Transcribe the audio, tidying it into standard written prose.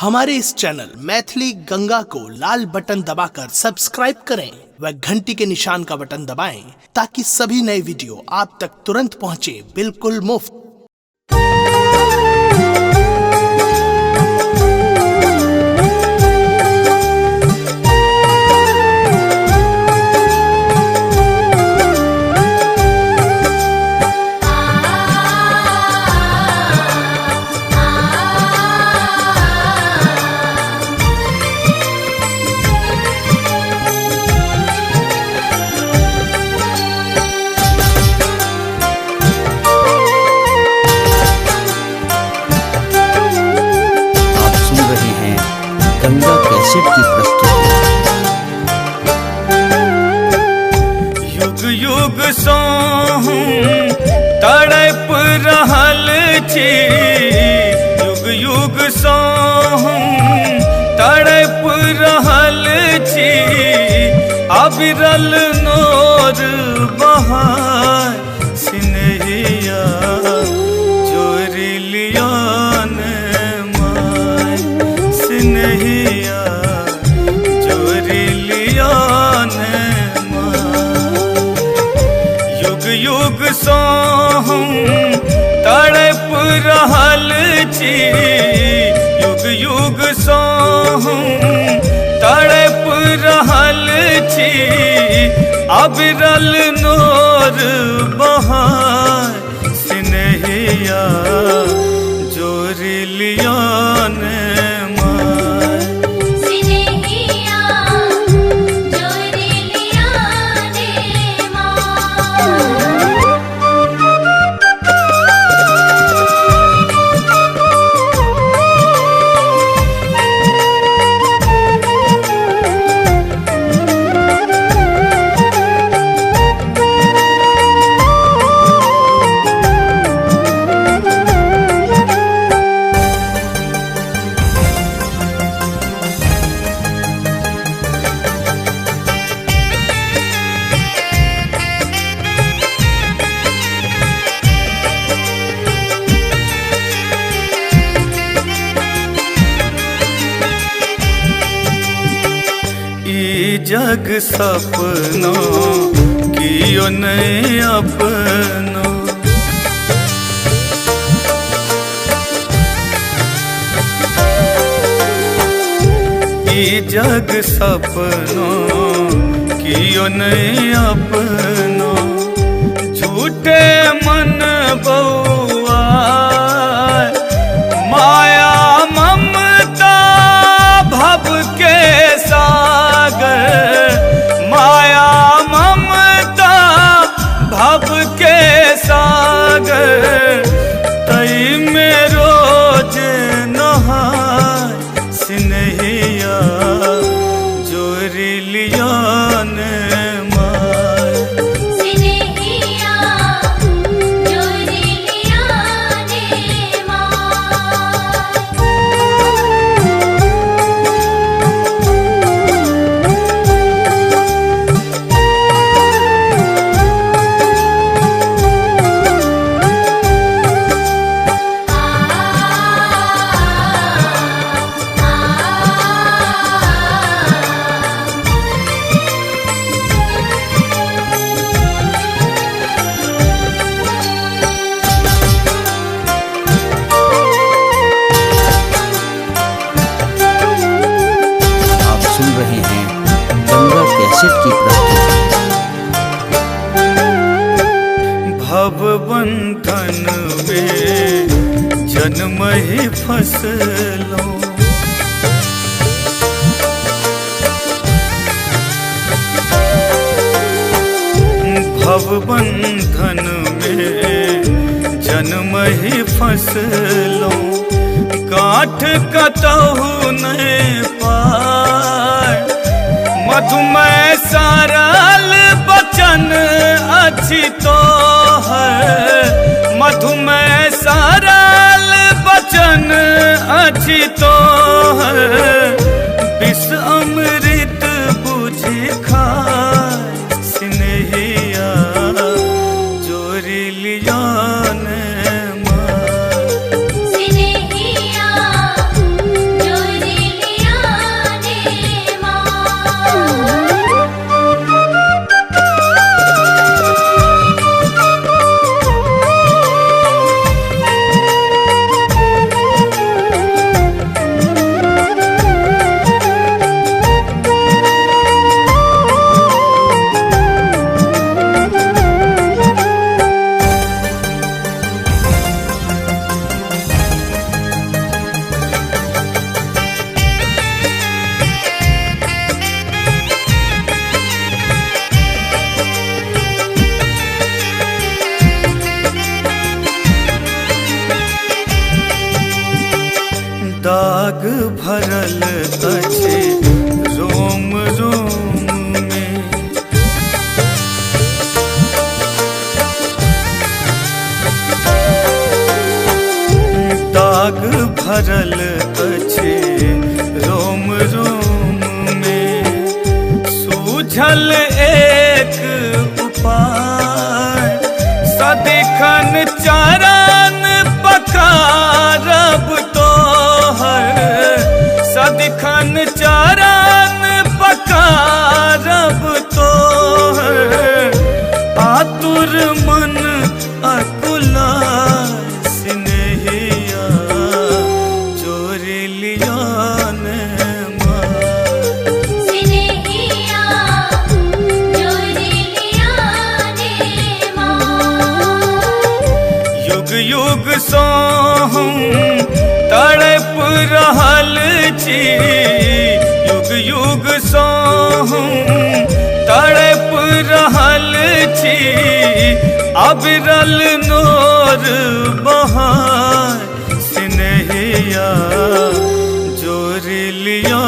हमारे इस चैनल मैथिली गंगा को लाल बटन दबाकर सब्सक्राइब करें व घंटी के निशान का बटन दबाएं ताकि सभी नए वीडियो आप तक तुरंत पहुंचे बिल्कुल मुफ्त। गंगा कैसेट की प्रस्तुति। युग युग सो तड़प रहल छी, युग युग सो तड़प रहल छी, अविरल नोर बहार सिनहिया जोरी लियान माय सिनहिया जोरी लियान माय। युग युग सो तड़प रहल छी, युग युग सो तड़प रहल छी, अविरल नोर बहार सिनहिया जोरी लियान माय सिनहिया जोरी लियान माय। जग सपनों कियो नहीं अपनो, ई जग सपनों कियो नहीं अपनो, झूठे मन बउआ माया ममता भव के सागर, माया ममता भव के सागर, तई में रोज नहाय सिनहिया जोरी लियान माय सिनहिया जोरी लियान माय। आप सुन रहे हैं गंगा कैसेट की प्रस्तुति। भव बंधन में जन्म ही फसलो, भव बंधन में जन्म ही फसलो, काठ कतहु नहीं पाय, मधुमय सरल बचन अछि तोहर, मधुमय सरल बचन अछि तोहर, विष अमृत बुझि खाय सिनहिया जोरी लियान माय सिनहिया जोरी भरल अछि रोम रोम में। दाग भरल अछि रोम रोम में, सूझल एक उपाय सदिखन चरण पकारब तोहर, सदिखन चरण पकारब तोहर, आतुर मन अकुला स्नेहिया जोर लिया ने माँ। स्नेहिया जोर लिया ने माँ। युग युग सो हम तड़प रहल छी, युग युग सो हम तड़प रहल छी, अविरल नोर बहार स्नेहिया जोर लिया